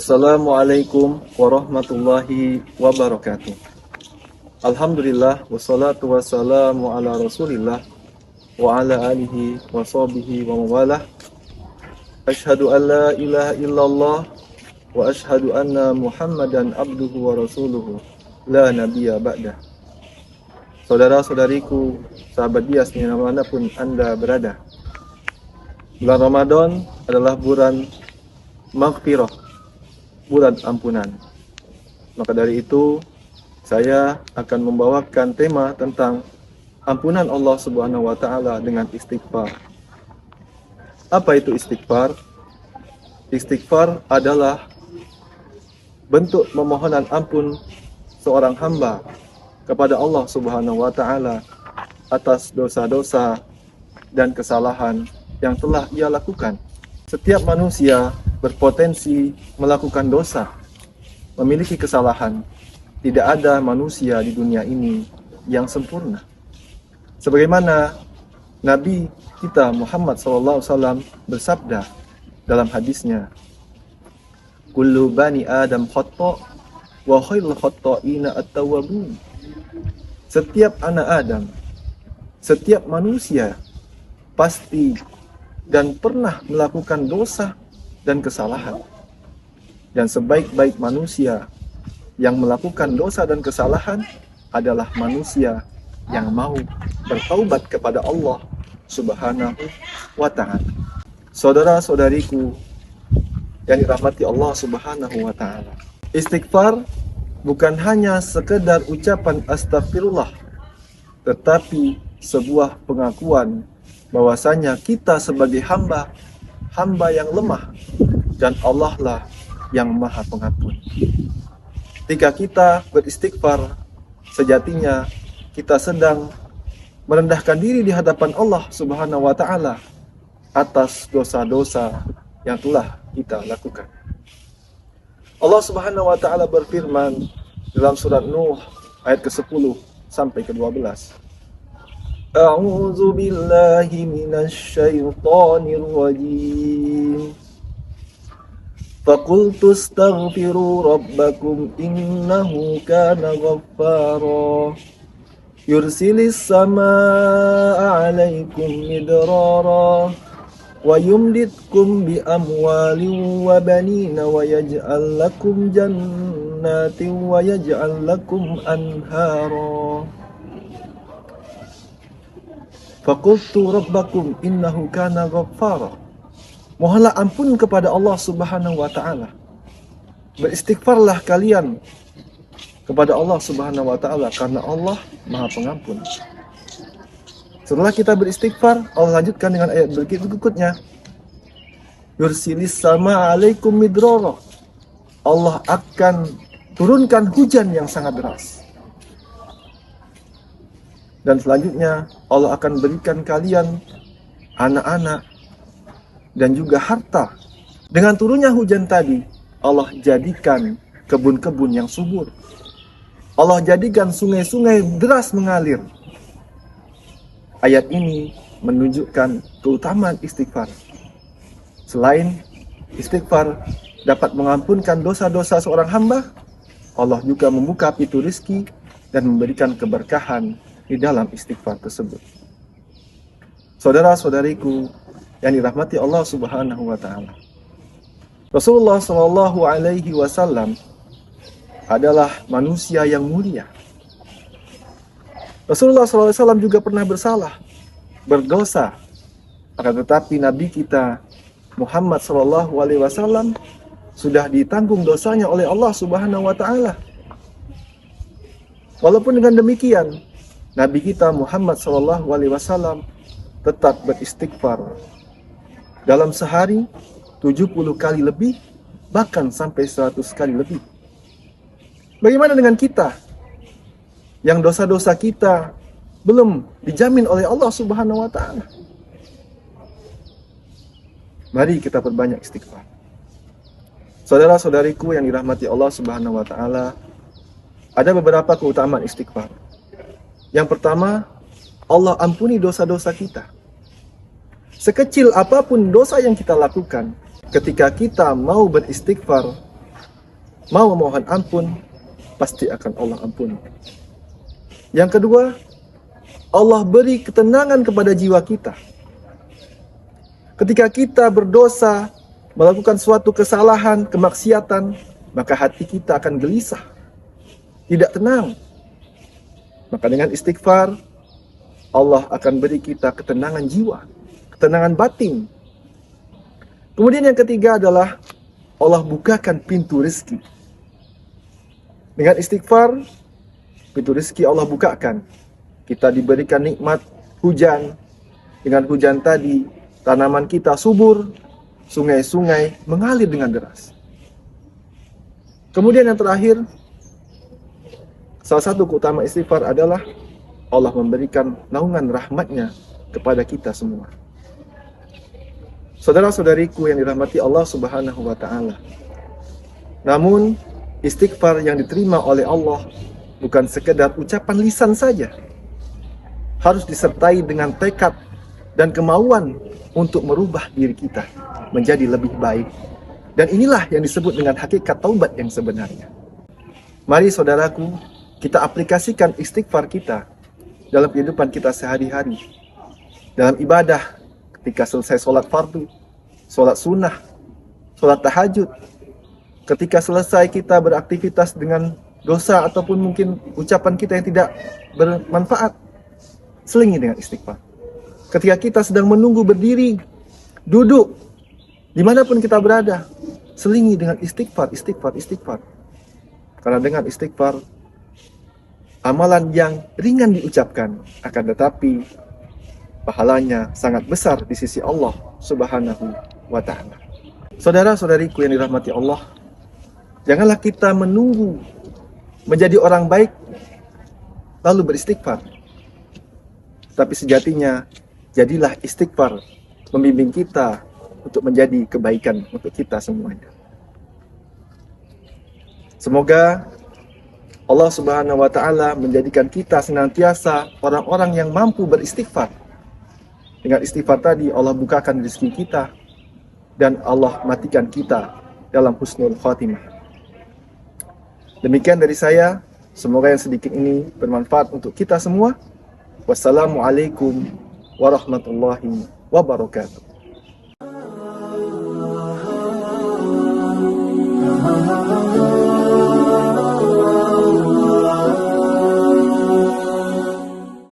Assalamualaikum warahmatullahi wabarakatuh. Alhamdulillah wassalatu wassalamu ala Rasulillah wa ala alihi wa sahbihi wa mawalah. Asyhadu an la ilaha illallah wa asyhadu anna Muhammadan abduhu wa rasuluhu la nabiyya ba'dah. Saudara-saudariku, sahabat Dias dimanapun Anda berada, bulan Ramadan adalah bulan maghfirah, bulan ampunan. Maka dari itu, saya akan membawakan tema tentang ampunan Allah Subhanahu wa taala dengan istighfar. Apa itu istighfar? Istighfar adalah bentuk memohonan ampun seorang hamba kepada Allah Subhanahu wa taala atas dosa-dosa dan kesalahan yang telah ia lakukan. Setiap manusia berpotensi melakukan dosa, memiliki kesalahan. Tidak ada manusia di dunia ini yang sempurna. Sebagaimana Nabi kita Muhammad SAW bersabda dalam hadisnya, "Kullu bani Adam khata' wa khairul khata'ina at-tawwabun." Setiap anak Adam, setiap manusia pasti dan pernah melakukan dosa dan kesalahan. Dan sebaik-baik manusia yang melakukan dosa dan kesalahan adalah manusia yang mau bertaubat kepada Allah Subhanahu wa ta'ala. Saudara-saudariku yang dirahmati Allah Subhanahu wa ta'ala, istighfar bukan hanya sekedar ucapan astagfirullah, tetapi sebuah pengakuan bahwasanya kita sebagai hamba yang lemah dan Allah lah yang maha pengampun. Ketika kita beristighfar, sejatinya kita sedang merendahkan diri di hadapan Allah Subhanahu wa taala atas dosa-dosa yang telah kita lakukan. Allah Subhanahu wa taala berfirman dalam surat Nuh ayat ke-10 sampai ke-12. A'udzu billahi minasy syaithanir rajim. Faqultu astaghfiru rabbakum innahu kana ghaffara. Yursilis samaa'a 'alaikum midrara wa yumditkum bi amwalin wa banina wa yaj'al lakum jannatin wa yaj'al lakum anhara. Faqultu rabbakum innahu kana ghaffara. Mohonlah ampun kepada Allah Subhanahu wa taala. Beristighfarlah kalian kepada Allah Subhanahu wa taala karena Allah Maha Pengampun. Setelah kita beristighfar, Allah lanjutkan dengan ayat berikutnya. Yursilis sama alaikum midrara. Allah akan turunkan hujan yang sangat deras. Dan selanjutnya Allah akan berikan kalian anak-anak dan juga harta. Dengan turunnya hujan tadi, Allah jadikan kebun-kebun yang subur. Allah jadikan sungai-sungai deras mengalir. Ayat ini menunjukkan keutamaan istighfar. Selain istighfar dapat mengampunkan dosa-dosa seorang hamba, Allah juga membuka pintu rizki dan memberikan keberkahan di dalam istighfar tersebut. Saudara-saudariku yang dirahmati Allah Subhanahu wa taala, Rasulullah Shallallahu alaihi wasallam adalah manusia yang mulia. Rasulullah SAW juga pernah bersalah, berdosa. Akan tetapi Nabi kita Muhammad SAW sudah ditanggung dosanya oleh Allah Subhanahu wa taala. Walaupun dengan demikian, Nabi kita Muhammad SAW tetap beristighfar. Dalam sehari 70 kali lebih, bahkan sampai 100 kali lebih. Bagaimana dengan kita yang dosa-dosa kita belum dijamin oleh Allah Subhanahu wa taala? Mari kita perbanyak istighfar. Saudara-saudariku yang dirahmati Allah Subhanahu wa taala, ada beberapa keutamaan istighfar. Yang pertama, Allah ampuni dosa-dosa kita. Sekecil apapun dosa yang kita lakukan, ketika kita mau beristighfar, mau memohon ampun, pasti akan Allah ampuni. Yang kedua, Allah beri ketenangan kepada jiwa kita. Ketika kita berdosa, melakukan suatu kesalahan, kemaksiatan, maka hati kita akan gelisah, tidak tenang. Maka dengan istighfar, Allah akan beri kita ketenangan jiwa, ketenangan batin. Kemudian yang ketiga adalah Allah bukakan pintu rezeki. Dengan istighfar, pintu rezeki Allah bukakan. Kita diberikan nikmat hujan. Dengan hujan tadi, tanaman kita subur, sungai-sungai mengalir dengan deras. Kemudian yang terakhir, salah satu keutamaan istighfar adalah Allah memberikan naungan rahmatnya kepada kita semua. Saudara-saudariku yang dirahmati Allah Subhanahu wa Ta'ala, namun istighfar yang diterima oleh Allah bukan sekedar ucapan lisan saja, harus disertai dengan tekad dan kemauan untuk merubah diri kita menjadi lebih baik. Dan inilah yang disebut dengan hakikat taubat yang sebenarnya. Mari saudaraku, kita aplikasikan istighfar kita dalam kehidupan kita sehari-hari. Dalam ibadah, ketika selesai sholat fardu, sholat sunnah, sholat tahajud, ketika selesai kita beraktivitas dengan dosa ataupun mungkin ucapan kita yang tidak bermanfaat, selingi dengan istighfar. Ketika kita sedang menunggu berdiri, duduk, dimanapun kita berada, selingi dengan istighfar, istighfar, istighfar. Karena dengan istighfar, amalan yang ringan diucapkan, akan tetapi pahalanya sangat besar di sisi Allah Subhanahu wa Ta'ala. Saudara-saudariku yang dirahmati Allah, janganlah kita menunggu menjadi orang baik lalu beristighfar. Tapi sejatinya, jadilah istighfar membimbing kita untuk menjadi kebaikan untuk kita semuanya. Semoga Allah Subhanahu wa Ta'ala menjadikan kita senantiasa orang-orang yang mampu beristighfar. Dengan istighfar tadi Allah bukakan rezeki kita dan Allah matikan kita dalam husnul khatimah. Demikian dari saya, semoga yang sedikit ini bermanfaat untuk kita semua. Wassalamualaikum warahmatullahi wabarakatuh.